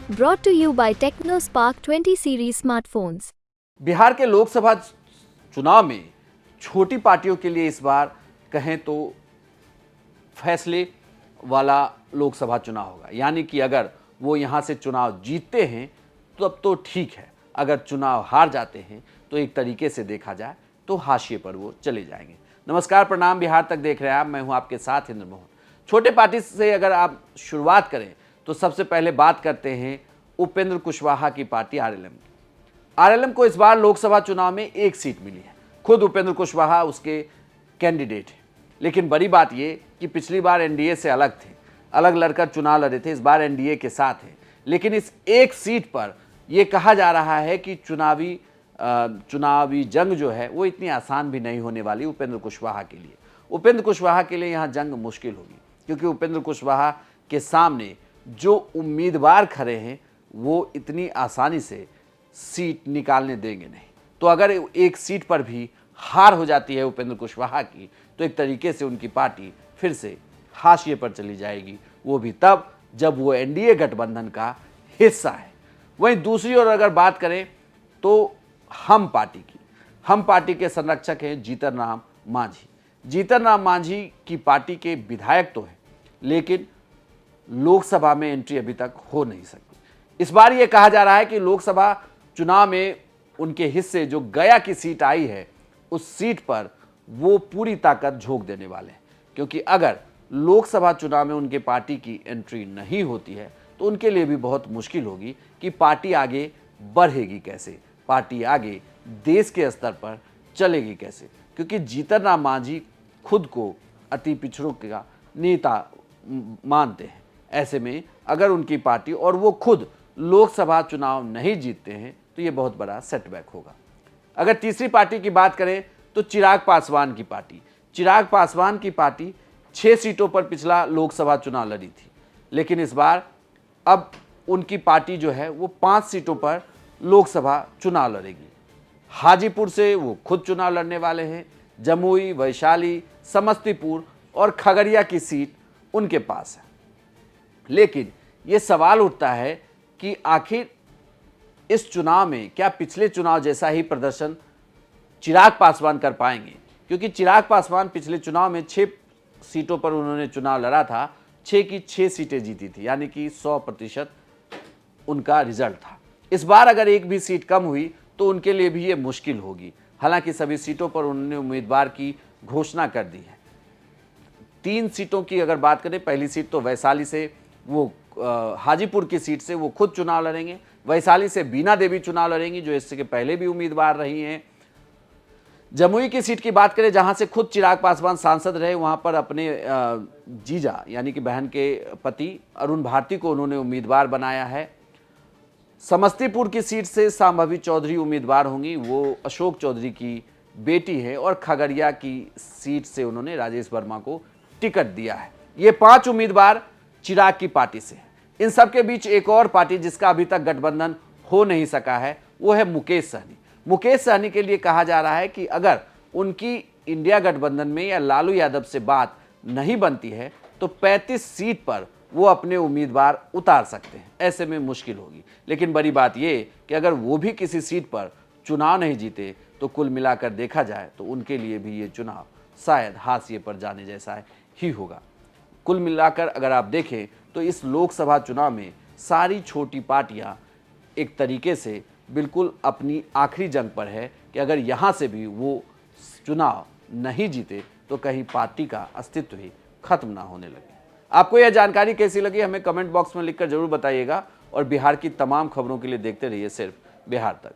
Brought to you by TechnoSpark 20 series smartphones. Bihar के लोकसभा चुनाव में छोटी पार्टियों के लिए इस बार कहें तो फैसले वाला लोकसभा चुनाव होगा। यानी कि अगर वो यहाँ से चुनाव जीतते हैं तब तो ठीक है, अगर चुनाव हार जाते हैं तो एक तरीके से देखा जाए तो हाशिए पर वो चले जाएंगे। नमस्कार, प्रणाम, बिहार तक देख रहे हैं आप। मैं हूँ आपके साथ इंद्र मोहन। छोटे पार्टी से अगर आप शुरुआत करें तो सबसे पहले बात करते हैं उपेंद्र कुशवाहा की पार्टी आरएलएम की। आरएलएम को इस बार लोकसभा चुनाव में एक सीट मिली है। खुद उपेंद्र कुशवाहा उसके कैंडिडेट हैं। लेकिन बड़ी बात यह कि पिछली बार एनडीए से अलग थे, अलग लड़कर चुनाव लड़े थे। इस बार एनडीए के साथ हैं। लेकिन इस एक सीट पर यह कहा जा रहा है कि चुनावी जंग जो है वो इतनी आसान भी नहीं होने वाली उपेंद्र कुशवाहा के लिए। उपेंद्र कुशवाहा के लिए यहाँ जंग मुश्किल होगी, क्योंकि उपेंद्र कुशवाहा के सामने जो उम्मीदवार खड़े हैं वो इतनी आसानी से सीट निकालने देंगे नहीं। तो अगर एक सीट पर भी हार हो जाती है उपेंद्र कुशवाहा की तो एक तरीके से उनकी पार्टी फिर से हाशिए पर चली जाएगी, वो भी तब जब वो एनडीए गठबंधन का हिस्सा है। वहीं दूसरी ओर अगर बात करें तो हम पार्टी के संरक्षक हैं जीतन राम मांझी। जीतन राम मांझी की पार्टी के विधायक तो हैं, लेकिन लोकसभा में एंट्री अभी तक हो नहीं सकती। इस बार यह कहा जा रहा है कि लोकसभा चुनाव में उनके हिस्से जो गया की सीट आई है उस सीट पर वो पूरी ताकत झोंक देने वाले हैं, क्योंकि अगर लोकसभा चुनाव में उनके पार्टी की एंट्री नहीं होती है तो उनके लिए भी बहुत मुश्किल होगी कि पार्टी आगे बढ़ेगी कैसे, पार्टी आगे देश के स्तर पर चलेगी कैसे। क्योंकि जीतन राम मांझी खुद को अति पिछड़ों का नेता मानते हैं। ऐसे में अगर उनकी पार्टी और वो खुद लोकसभा चुनाव नहीं जीतते हैं तो ये बहुत बड़ा सेटबैक होगा। अगर तीसरी पार्टी की बात करें तो चिराग पासवान की पार्टी 6 सीटों पर पिछला लोकसभा चुनाव लड़ी थी, लेकिन इस बार अब उनकी पार्टी जो है वो 5 सीटों पर लोकसभा चुनाव लड़ेगी। हाजीपुर से वो खुद चुनाव लड़ने वाले हैं। जमुई, वैशाली, समस्तीपुर और खगड़िया की सीट उनके पास है। लेकिन ये सवाल उठता है कि आखिर इस चुनाव में क्या पिछले चुनाव जैसा ही प्रदर्शन चिराग पासवान कर पाएंगे, क्योंकि चिराग पासवान पिछले चुनाव में 6 सीटों पर उन्होंने चुनाव लड़ा था, 6 की 6 सीटें जीती थी, यानी कि 100% उनका रिजल्ट था। इस बार अगर एक भी सीट कम हुई तो उनके लिए भी ये मुश्किल होगी। हालांकि सभी सीटों पर उन्होंने उम्मीदवार की घोषणा कर दी है। 3 सीटों की अगर बात करें, पहली सीट तो वैशाली से वो हाजीपुर की सीट से वो खुद चुनाव लड़ेंगे। वैशाली से बीना देवी चुनाव लड़ेंगी, जो इससे पहले भी उम्मीदवार रही हैं। जमुई की सीट की बात करें, जहां से खुद चिराग पासवान सांसद रहे, वहां पर अपने जीजा यानी कि बहन के पति अरुण भारती को उन्होंने उम्मीदवार बनाया है। समस्तीपुर की सीट से सांभवी चौधरी उम्मीदवार होंगी, वो अशोक चौधरी की बेटी है। और खगड़िया की सीट से उन्होंने राजेश वर्मा को टिकट दिया है। ये 5 उम्मीदवार चिराग की पार्टी से। इन सब के बीच एक और पार्टी जिसका अभी तक गठबंधन हो नहीं सका है वो है मुकेश सहनी। मुकेश सहनी के लिए कहा जा रहा है कि अगर उनकी इंडिया गठबंधन में या लालू यादव से बात नहीं बनती है तो 35 सीट पर वो अपने उम्मीदवार उतार सकते हैं। ऐसे में मुश्किल होगी। लेकिन बड़ी बात यह कि अगर वो भी किसी सीट पर चुनाव नहीं जीते तो कुल मिलाकर देखा जाए तो उनके लिए भी ये चुनाव शायद हाशिए पर जाने जैसा ही होगा। कुल मिलाकर अगर आप देखें तो इस लोकसभा चुनाव में सारी छोटी पार्टियां एक तरीके से बिल्कुल अपनी आखिरी जंग पर है कि अगर यहाँ से भी वो चुनाव नहीं जीते तो कहीं पार्टी का अस्तित्व ही खत्म ना होने लगे। आपको यह जानकारी कैसी लगी हमें कमेंट बॉक्स में लिखकर जरूर बताइएगा। और बिहार की तमाम खबरों के लिए देखते रहिए सिर्फ बिहार तक।